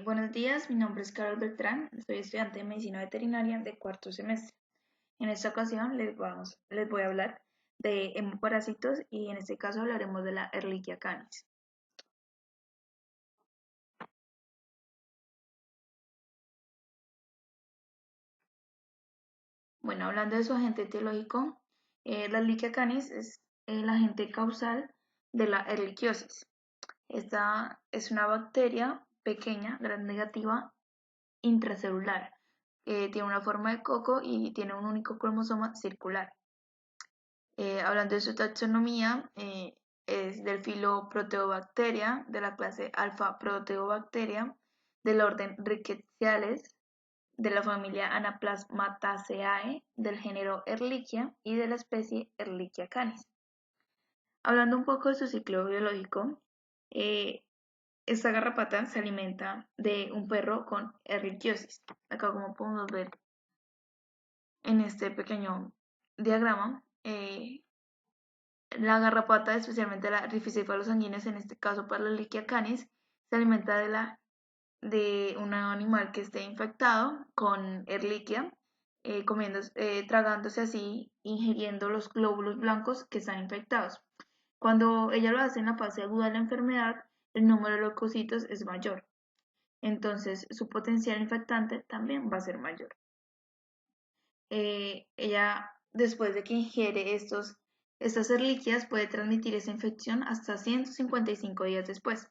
Buenos días, mi nombre es Carol Beltrán, soy estudiante de Medicina Veterinaria de cuarto semestre. En esta ocasión les voy a hablar de hemoparásitos y en este caso hablaremos de la Ehrlichia canis. Bueno, hablando de su agente etiológico, la Ehrlichia canis es el agente causal de la ehrlichiosis. Esta es una bacteria pequeña, gram negativa, intracelular. Tiene una forma de coco y tiene un único cromosoma circular. Hablando de su taxonomía, es del filo Proteobacteria, de la clase Alpha Proteobacteria, del orden Rickettsiales, de la familia Anaplasmataceae, del género Ehrlichia y de la especie Ehrlichia canis. Hablando un poco de su ciclo biológico, eh, esta garrapata se alimenta de un perro con ehrlichiosis. Acá, como podemos ver en este pequeño diagrama, la garrapata, especialmente la Rhipicephalus sanguineus, en este caso para la Ehrlichia canis, se alimenta de un animal que esté infectado con Ehrlichia, tragándose así, ingiriendo los glóbulos blancos que están infectados. Cuando ella lo hace en la fase aguda de la enfermedad, el número de leucocitos es mayor. Entonces, su potencial infectante también va a ser mayor. Ella, después de que ingiere estas reliquias, puede transmitir esa infección hasta 155 días después.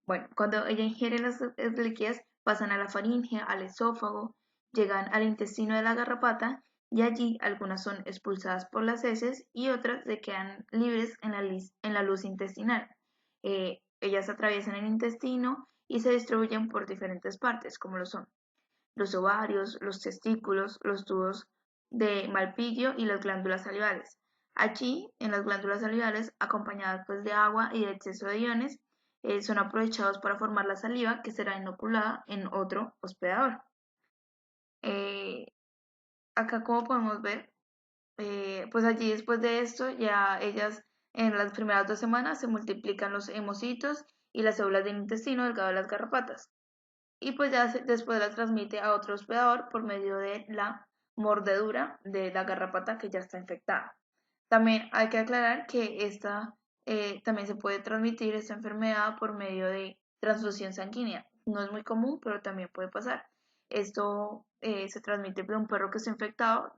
Bueno, cuando ella ingiere las reliquias, pasan a la faringe, al esófago, llegan al intestino de la garrapata y allí algunas son expulsadas por las heces y otras se quedan libres en la luz intestinal. Ellas atraviesan el intestino y se distribuyen por diferentes partes, como lo son los ovarios, los testículos, los tubos de Malpighi y las glándulas salivales. Allí, en las glándulas salivales, acompañadas pues de agua y de exceso de iones, son aprovechados para formar la saliva que será inoculada en otro hospedador. Eh, Acá, como podemos ver, pues allí después de esto ya ellas en las primeras 2 semanas se multiplican los hemocitos y las células del intestino delgado de las garrapatas y pues ya después la transmite a otro hospedador por medio de la mordedura de la garrapata que ya está infectada. También hay que aclarar que también se puede transmitir esta enfermedad por medio de transfusión sanguínea. No es muy común, pero también puede pasar. Esto se transmite de un perro que está infectado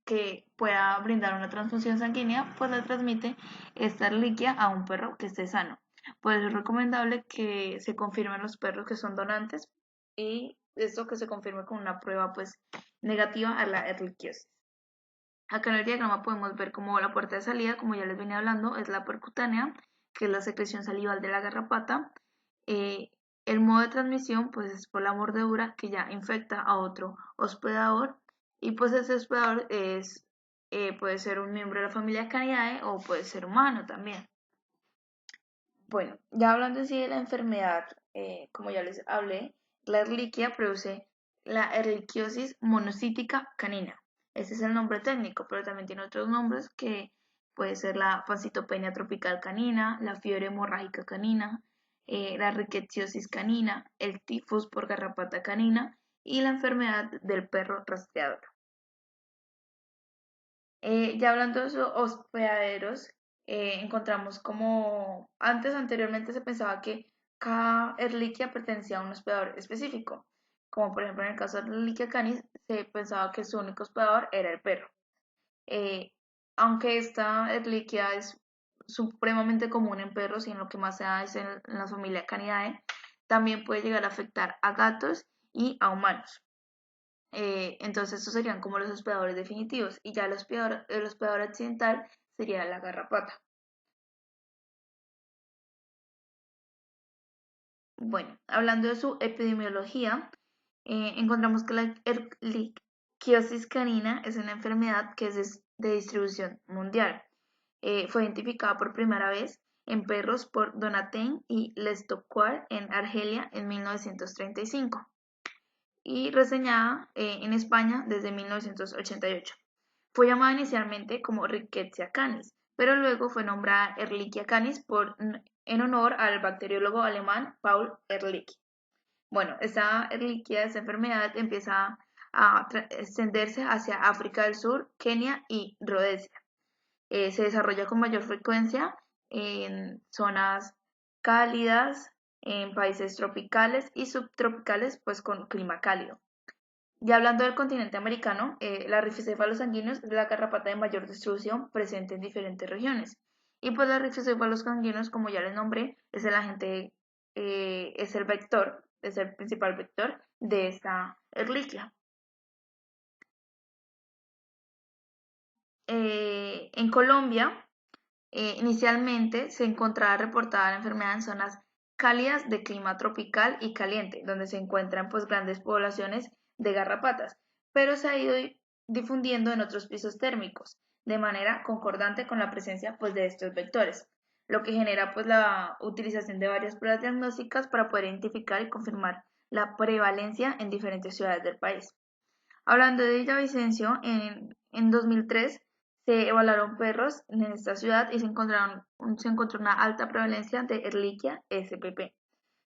que pueda brindar una transfusión sanguínea, pues le transmite esta reliquia a un perro que esté sano. Pues es recomendable que se confirmen los perros que son donantes y esto que se confirme con una prueba pues negativa a la erliquiosis. Acá en el diagrama podemos ver como la puerta de salida, como ya les venía hablando, es la percutánea, que es la secreción salival de la garrapata. Eh, el modo de transmisión pues es por la mordedura que ya infecta a otro hospedador y pues ese hospedador puede ser un miembro de la familia Canidae o puede ser humano también. Bueno, ya hablando en sí de la enfermedad, como ya les hablé, la erliquia produce la erliquiosis monocítica canina. Ese es el nombre técnico, pero también tiene otros nombres que puede ser la pancitopenia tropical canina, la fiebre hemorrágica canina, la riquetsiosis canina, el tifus por garrapata canina y la enfermedad del perro rastreador. Ya hablando de sus hospedaderos, encontramos como anteriormente se pensaba que cada Ehrlichia pertenecía a un hospedador específico, como por ejemplo en el caso de Ehrlichia canis, se pensaba que su único hospedador era el perro. Eh, Aunque esta Ehrlichia es supremamente común en perros y en lo que más se da es en la familia Canidae, también puede llegar a afectar a gatos y a humanos. Entonces estos serían como los hospedadores definitivos y ya el hospedador accidental sería la garrapata. Bueno, hablando de su epidemiología, encontramos que la erliquiosis canina es una enfermedad que es de distribución mundial. Fue identificada por primera vez en perros por Donatien y Lestoquar en Argelia en 1935 y reseñada en España desde 1988. Fue llamada inicialmente como Rickettsia canis, pero luego fue nombrada Ehrlichia canis en honor al bacteriólogo alemán Paul Ehrlich. Bueno, esta reliquia, esta enfermedad empieza a extenderse hacia África del Sur, Kenia y Rodesia. Se desarrolla con mayor frecuencia en zonas cálidas, en países tropicales y subtropicales, pues con clima cálido. Ya hablando del continente americano, la rifocéfalos sanguíneos es la garrapata de mayor distribución presente en diferentes regiones. Y pues la rifocéfalos sanguíneos, como ya les nombré, es el agente, es el vector, es el principal vector de esta erliquia. En Colombia, inicialmente se encontraba reportada la enfermedad en zonas cálidas de clima tropical y caliente, donde se encuentran pues grandes poblaciones de garrapatas, pero se ha ido difundiendo en otros pisos térmicos, de manera concordante con la presencia pues de estos vectores, lo que genera pues la utilización de varias pruebas diagnósticas para poder identificar y confirmar la prevalencia en diferentes ciudades del país. Hablando de Villavicencio, en 2003 se evaluaron perros en esta ciudad y se encontró una alta prevalencia de Ehrlichia spp.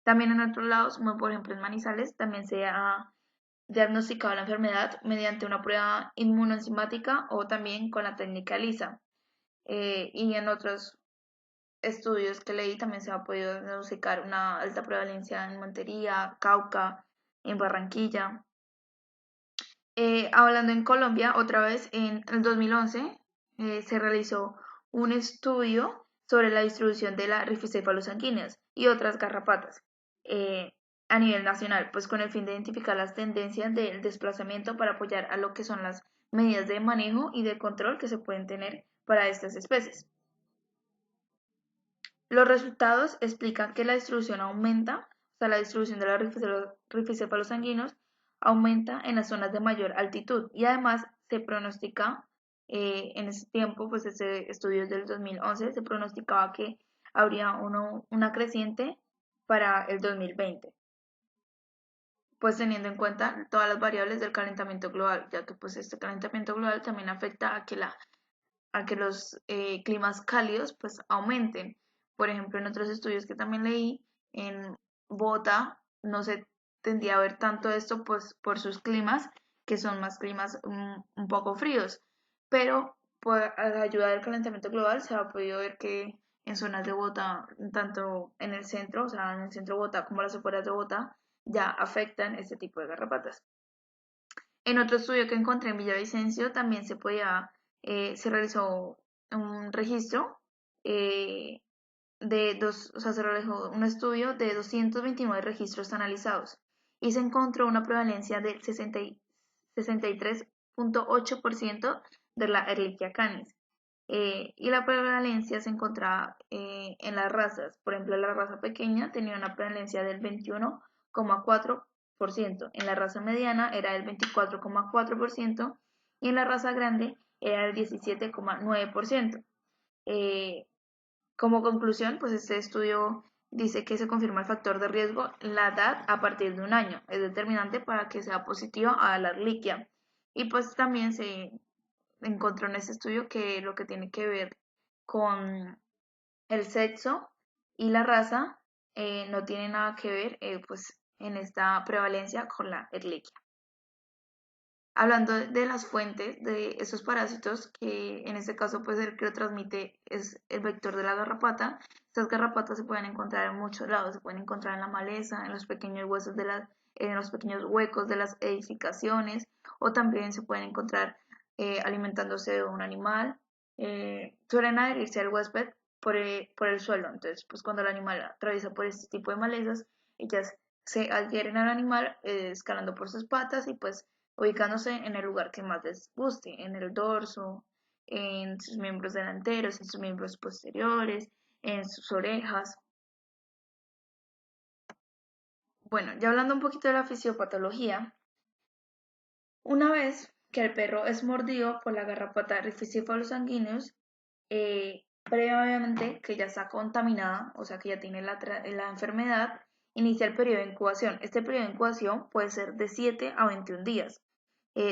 También en otros lados, como por ejemplo en Manizales, también se ha diagnosticado la enfermedad mediante una prueba inmunoenzimática o también con la técnica ELISA. Y en otros estudios que leí también se ha podido diagnosticar una alta prevalencia en Montería, Cauca, en Barranquilla. Hablando en Colombia, otra vez en el 2011 se realizó un estudio sobre la distribución de la rifocéfalos sanguíneos y otras garrapatas eh, a nivel nacional, pues con el fin de identificar las tendencias del desplazamiento para apoyar a lo que son las medidas de manejo y de control que se pueden tener para estas especies. Los resultados explican que la distribución aumenta, o sea, la distribución de los rifocéfalos sanguíneos aumenta en las zonas de mayor altitud y además se pronostica en ese tiempo, pues ese estudio es del 2011, se pronosticaba que habría una creciente para el 2020, pues teniendo en cuenta todas las variables del calentamiento global, ya que pues este calentamiento global también afecta a que los climas cálidos pues aumenten. Por ejemplo, en otros estudios que también leí, en Bogotá no se tendía a ver tanto esto pues por sus climas, que son más climas un poco fríos, pero por la ayuda del calentamiento global se ha podido ver que en zonas de Bogotá, tanto en el centro, o sea, en el centro de Bogotá como las afueras de Bogotá, ya afectan este tipo de garrapatas. En otro estudio que encontré en Villavicencio también se realizó un registro eh, o sea, se realizó un estudio de 229 registros analizados y se encontró una prevalencia del 63.8% de la Ehrlichia canis. Y la prevalencia se encontraba en las razas. Por ejemplo, la raza pequeña tenía una prevalencia del 21,4%, en la raza mediana era del 24,4% y en la raza grande era del 17,9%. Eh, como conclusión, pues este estudio dice que se confirma el factor de riesgo, la edad a partir de un año, es determinante para que sea positiva a la Ehrlichia. Y pues también se encontró en este estudio que lo que tiene que ver con el sexo y la raza no tiene nada que ver pues en esta prevalencia con la Ehrlichia. Hablando de las fuentes de esos parásitos, que en este caso pues el que lo transmite es el vector de la garrapata, estas garrapatas se pueden encontrar en muchos lados, se pueden encontrar en la maleza, en los pequeños huesos en los pequeños huecos de las edificaciones, o también se pueden encontrar alimentándose de un animal. Suelen adherirse al huésped por el suelo, entonces pues cuando el animal atraviesa por este tipo de malezas, ellas se adhieren al animal escalando por sus patas y pues ubicándose en el lugar que más les guste, en el dorso, en sus miembros delanteros, en sus miembros posteriores, en sus orejas. Bueno, ya hablando un poquito de la fisiopatología, una vez que el perro es mordido por la garrapata Rhipicephalus sanguineus, previamente que ya está contaminada, o sea que ya tiene la enfermedad, inicia el periodo de incubación. Este periodo de incubación puede ser de 7 a 21 días,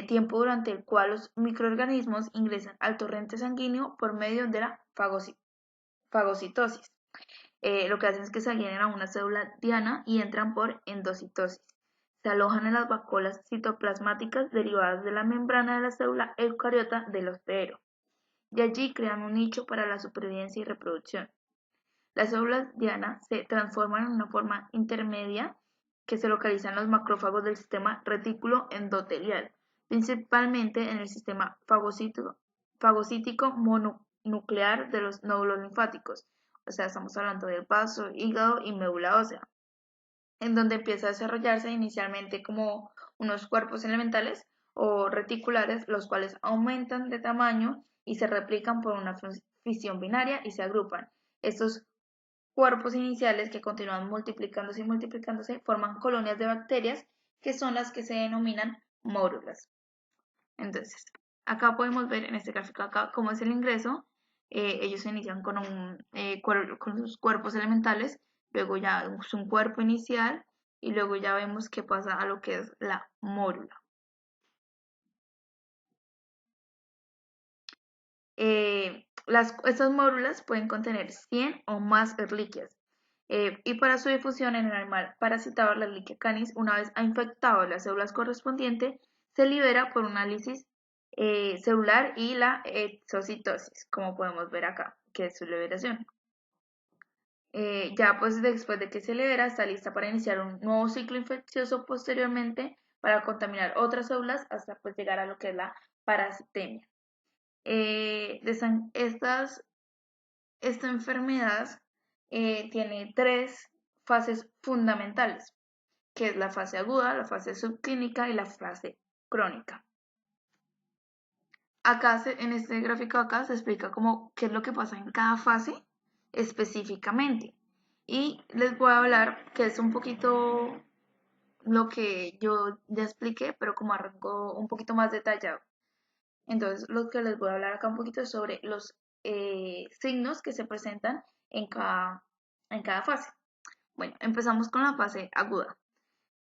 tiempo durante el cual los microorganismos ingresan al torrente sanguíneo por medio de la fagocitosis. lo que hacen es que se adhieren a una célula diana y entran por endocitosis. Se alojan en las vacuolas citoplasmáticas derivadas de la membrana de la célula eucariota del hospedero, y allí crean un nicho para la supervivencia y reproducción. Las células diana se transforman en una forma intermedia que se localiza en los macrófagos del sistema retículo endotelial, principalmente en el sistema fagocítico mononuclear de los nódulos linfáticos, o sea, estamos hablando del vaso, hígado y médula ósea, en donde empieza a desarrollarse inicialmente como unos cuerpos elementales o reticulares, los cuales aumentan de tamaño y se replican por una fisión binaria y se agrupan. Estos cuerpos iniciales que continúan multiplicándose y multiplicándose forman colonias de bacterias que son las que se denominan mórulas. Entonces, acá podemos ver en este gráfico acá cómo es el ingreso. Ellos se inician con sus cuerpos elementales, luego ya es un cuerpo inicial y luego ya vemos qué pasa a lo que es la mórula. Estas mórulas pueden contener 100 o más erliquias. Y para su difusión en el animal parasitado, la Ehrlichia canis, una vez ha infectado las células correspondientes, se libera por un análisis celular y la exocitosis, como podemos ver acá, que es su liberación. Ya pues después de que se libera, está lista para iniciar un nuevo ciclo infeccioso posteriormente para contaminar otras células hasta pues llegar a lo que es la parasitemia. Esta enfermedad tiene tres fases fundamentales, que es la fase aguda, la fase subclínica y la fase crónica. Acá en este gráfico acá se explica qué es lo que pasa en cada fase específicamente. Y les voy a hablar, que es un poquito lo que yo ya expliqué, pero como algo un poquito más detallado. Entonces, lo que les voy a hablar acá un poquito es sobre los signos que se presentan en cada fase. Bueno, empezamos con la fase aguda.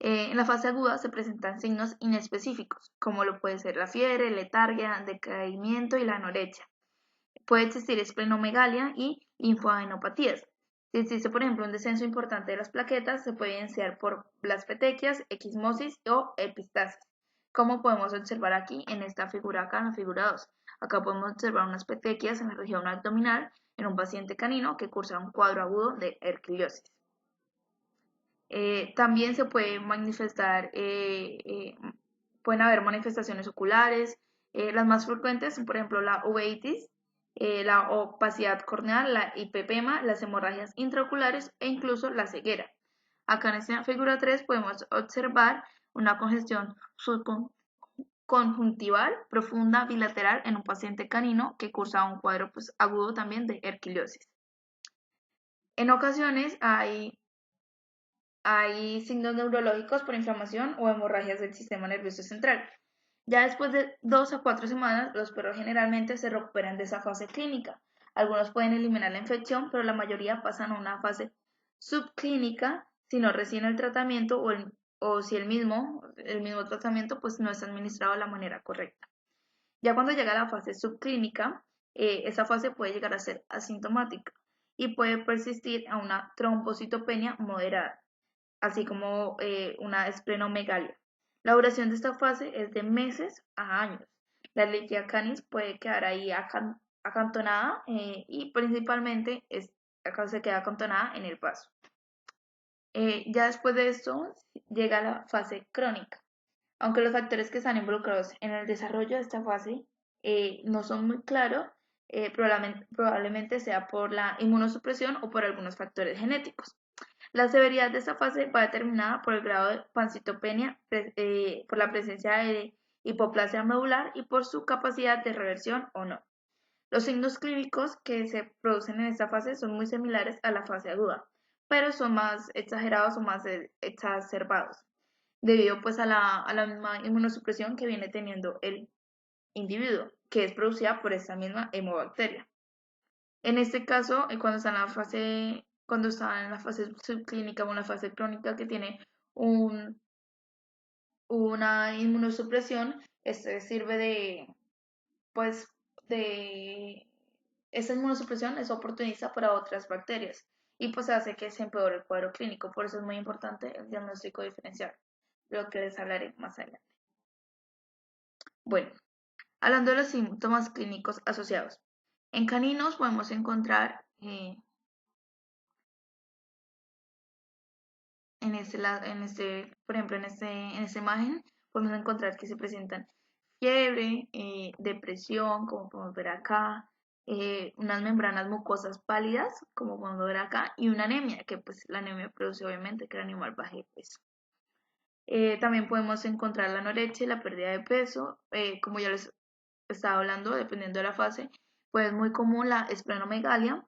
En la fase aguda se presentan signos inespecíficos, como lo puede ser la fiebre, letargia, decaimiento y la anorexia. Puede existir esplenomegalia y linfoadenopatías. Si existe, por ejemplo, un descenso importante de las plaquetas, se puede evidenciar por las petequias, equismosis o epistasis, como podemos observar aquí en esta figura acá, en la figura 2. Acá podemos observar unas petequias en la región abdominal en un paciente canino que cursa un cuadro agudo de erquiliosis. También se puede manifestar, pueden haber manifestaciones oculares. Las más frecuentes son, por ejemplo, la uveitis, la opacidad corneal, la hipepema, las hemorragias intraoculares e incluso la ceguera. Acá en esta figura 3 podemos observar una congestión conjuntival profunda bilateral en un paciente canino que cursa un cuadro pues, agudo también de erquiliosis. En ocasiones hay signos neurológicos por inflamación o hemorragias del sistema nervioso central. Ya después de 2 a 4 semanas, los perros generalmente se recuperan de esa fase clínica. Algunos pueden eliminar la infección, pero la mayoría pasan a una fase subclínica si no reciben el tratamiento o si el mismo tratamiento pues, no es administrado de la manera correcta. Ya cuando llega a la fase subclínica, esa fase puede llegar a ser asintomática y puede persistir a una trombocitopenia moderada, así como una esplenomegalia. La duración de esta fase es de meses a años. La Ehrlichia canis puede quedar ahí acantonada y principalmente acá se queda acantonada en el vaso. Ya después de esto llega la fase crónica. Aunque los factores que están involucrados en el desarrollo de esta fase no son muy claros, probablemente sea por la inmunosupresión o por algunos factores genéticos. La severidad de esta fase va determinada por el grado de pancitopenia, por la presencia de hipoplasia medular y por su capacidad de reversión o no. Los signos clínicos que se producen en esta fase son muy similares a la fase aguda, pero son más exagerados o más exacerbados, debido pues a la misma inmunosupresión que viene teniendo el individuo, que es producida por esta misma hemobacteria. En este caso, cuando está en la fase subclínica o en la fase crónica que tiene una inmunosupresión, este sirve esta inmunosupresión es oportunista para otras bacterias y pues hace que se empeore el cuadro clínico. Por eso es muy importante el diagnóstico diferencial, lo que les hablaré más adelante. Bueno, hablando de los síntomas clínicos asociados. En caninos podemos encontrar por ejemplo, en esta imagen, podemos encontrar que se presentan fiebre, depresión, como podemos ver acá, unas membranas mucosas pálidas, como podemos ver acá, y una anemia, que pues la anemia produce obviamente que el animal baje de peso. También podemos encontrar la anorexia y la pérdida de peso, como ya les estaba hablando, dependiendo de la fase, pues es muy común la esplenomegalia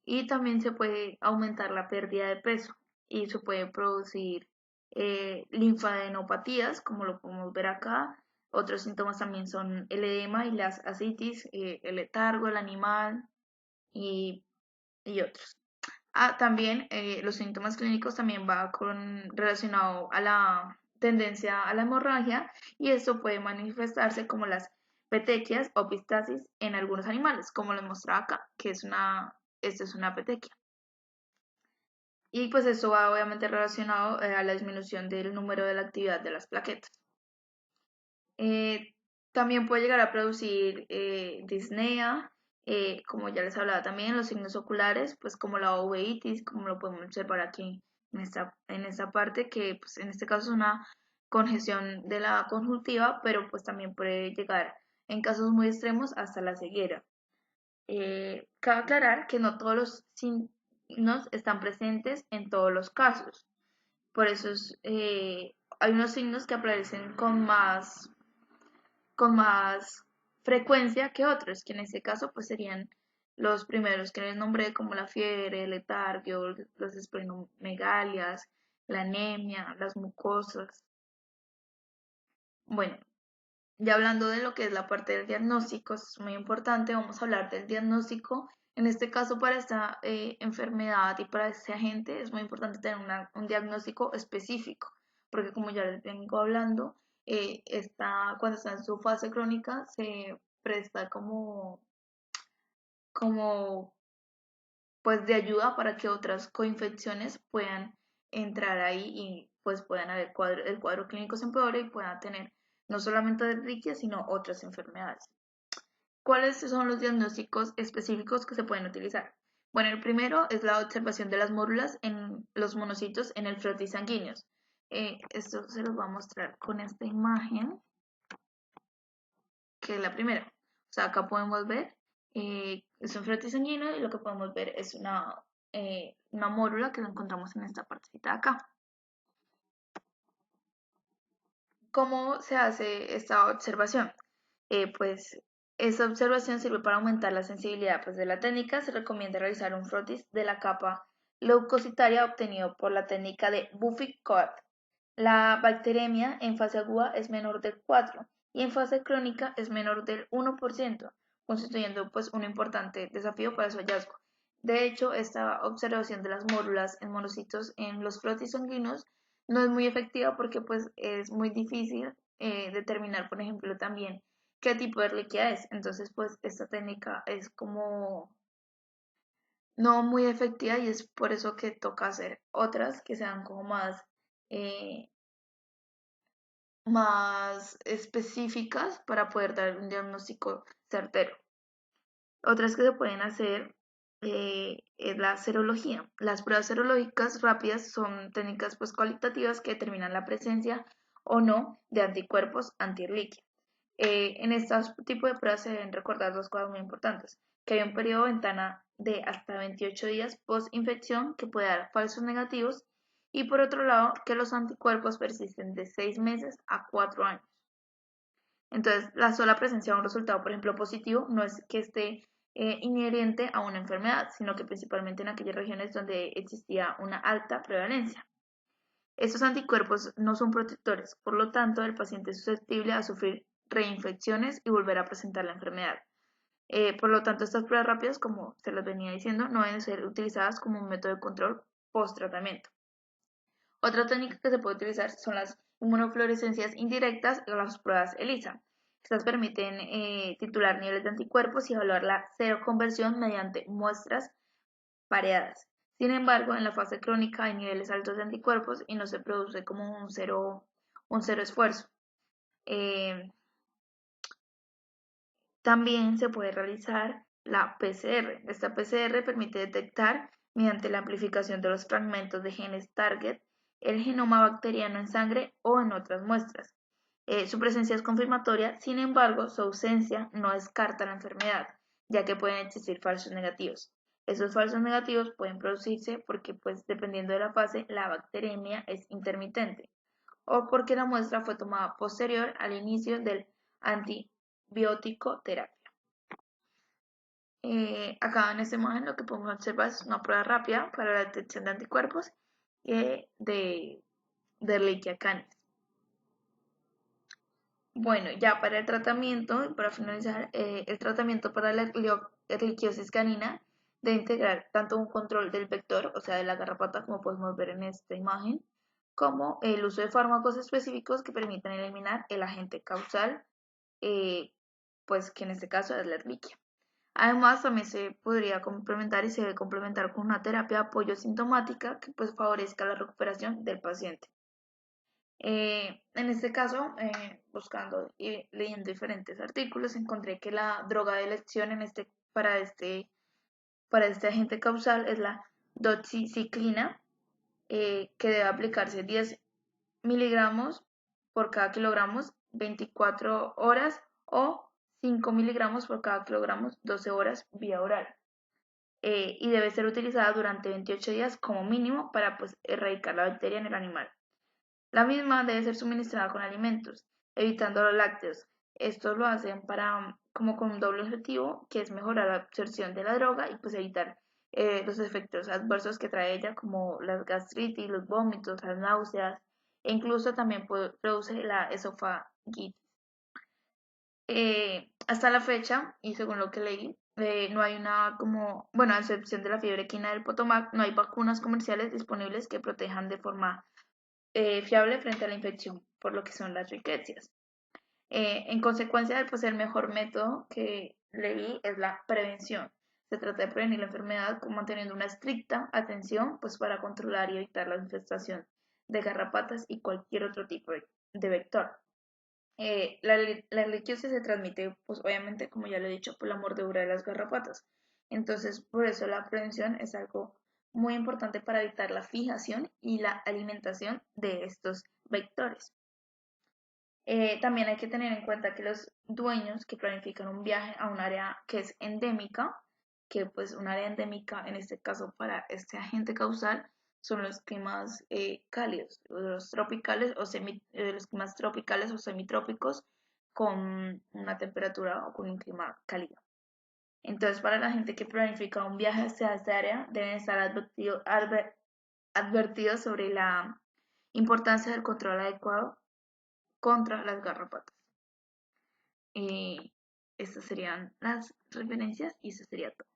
y también se puede aumentar la pérdida de peso y se puede producir linfadenopatías, como lo podemos ver acá. Otros síntomas también son el edema y las ascitis, el letargo, el animal y otros. También los síntomas clínicos también va relacionado a la tendencia a la hemorragia y esto puede manifestarse como las petequias o pistasis en algunos animales, como les mostraba acá, que esta es una petequia. Y pues esto va obviamente relacionado a la disminución del número de la actividad de las plaquetas. Eh, También puede llegar a producir disnea, como ya les hablaba también, los signos oculares, pues como la uveitis, como lo podemos observar aquí en esta parte, que pues en este caso es una congestión de la conjuntiva, pero pues también puede llegar en casos muy extremos hasta la ceguera. Cabe aclarar que no todos los signos están presentes en todos los casos, por eso hay unos signos que aparecen con más frecuencia que otros, que en este caso pues serían los primeros que les nombré, como la fiebre, el letargo, las esplenomegalias, la anemia, las mucosas. Bueno, ya hablando de lo que es la parte del diagnóstico, es muy importante, vamos a hablar del diagnóstico. En este caso, para esta enfermedad y para este agente, es muy importante tener un diagnóstico específico, porque como ya les vengo hablando, cuando está en su fase crónica, se presta como pues de ayuda para que otras coinfecciones puedan entrar ahí y pues puedan haber el cuadro clínico se empeore y puedan tener no solamente alergia, sino otras enfermedades. ¿Cuáles son los diagnósticos específicos que se pueden utilizar? Bueno, el primero es la observación de las mórulas en los monocitos en el frotis sanguíneos. Esto se los voy a mostrar con esta imagen, que es la primera. O sea, acá podemos ver, es un frotis sanguíneo y lo que podemos ver es una mórula que la encontramos en esta partecita de acá. ¿Cómo se hace esta observación? Pues esta observación sirve para aumentar la sensibilidad pues, de la técnica. Se recomienda realizar un frotis de la capa leucocitaria obtenido por la técnica de Buffy-Coat. La bacteremia en fase aguda es menor del 4 y en fase crónica es menor del 1%, constituyendo pues un importante desafío para su hallazgo. De hecho, esta observación de las mórulas en monocitos en los frotis sanguíneos no es muy efectiva porque pues es muy difícil determinar, por ejemplo, también qué tipo de reliquia es. Entonces, pues esta técnica es como no muy efectiva y es por eso que toca hacer otras que sean como eh, más específicas para poder dar un diagnóstico certero. Otras que se pueden hacer es la serología. Las pruebas serológicas rápidas son técnicas pues, cualitativas que determinan la presencia o no de anticuerpos antirliquia. En estos tipos de pruebas se deben recordar dos cosas muy importantes, que hay un periodo de ventana de hasta 28 días post-infección que puede dar falsos negativos y por otro lado que los anticuerpos persisten de 6 meses a 4 años. Entonces, la sola presencia de un resultado, por ejemplo, positivo, no es que esté inherente a una enfermedad, sino que principalmente en aquellas regiones donde existía una alta prevalencia. Estos anticuerpos no son protectores, por lo tanto, el paciente es susceptible a sufrir reinfecciones y volver a presentar la enfermedad. Por lo tanto, estas pruebas rápidas, como se les venía diciendo, no deben ser utilizadas como un método de control post-tratamiento. Otra técnica que se puede utilizar son las inmunofluorescencias indirectas o las pruebas ELISA. Estas permiten titular niveles de anticuerpos y evaluar la seroconversión mediante muestras pareadas. Sin embargo, en la fase crónica hay niveles altos de anticuerpos y no se produce como un cero esfuerzo. También se puede realizar la PCR. Esta PCR permite detectar, mediante la amplificación de los fragmentos de genes target, el genoma bacteriano en sangre o en otras muestras. Su presencia es confirmatoria, sin embargo, su ausencia no descarta la enfermedad, ya que pueden existir falsos negativos. Esos falsos negativos pueden producirse porque, pues, dependiendo de la fase, la bacteremia es intermitente o porque la muestra fue tomada posterior al inicio del antibiótico terapia. Acá en esta imagen lo que podemos observar es una prueba rápida para la detección de anticuerpos de Ehrlichia canis. Bueno, ya para el tratamiento, y para finalizar, el tratamiento para la erliquiosis canina debe integrar tanto un control del vector, o sea, de la garrapata, como podemos ver en esta imagen, como el uso de fármacos específicos que permitan eliminar el agente causal, pues que en este caso es la Ehrlichia. Además, también se podría complementar y se debe complementar con una terapia de apoyo sintomática que pues favorezca la recuperación del paciente. En este caso, buscando y leyendo diferentes artículos, encontré que la droga de elección para este agente causal es la doxiciclina, que debe aplicarse 10 miligramos por cada kilogramo 24 horas o 5 miligramos por cada kilogramo 12 horas vía oral. Y debe ser utilizada durante 28 días como mínimo para pues, erradicar la bacteria en el animal. La misma debe ser suministrada con alimentos, evitando los lácteos. Esto lo hacen como con un doble objetivo, que es mejorar la absorción de la droga y pues evitar los efectos adversos que trae ella, como las gastritis, los vómitos, las náuseas, e incluso también produce la esofagitis. Hasta la fecha, y según lo que leí, no hay bueno, a excepción de la fiebre equina del Potomac, no hay vacunas comerciales disponibles que protejan de forma fiable frente a la infección, por lo que son las riquecias. En consecuencia, pues el mejor método que leí es la prevención. Se trata de prevenir la enfermedad manteniendo una estricta atención pues, para controlar y evitar la infestación de garrapatas y cualquier otro tipo de vector. La erliquiosis se transmite, pues obviamente, como ya lo he dicho, por la mordedura de las garrapatas. Entonces, por eso la prevención es algo muy importante para evitar la fijación y la alimentación de estos vectores. También hay que tener en cuenta que los dueños que planifican un viaje a un área que es endémica, que pues un área endémica en este caso para este agente causal son los climas cálidos, los tropicales o los climas tropicales o semitrópicos con una temperatura o con un clima cálido. Entonces, para la gente que planifica un viaje hacia esta área, deben estar advertidos sobre la importancia del control adecuado contra las garrapatas. Estas serían las referencias y eso sería todo.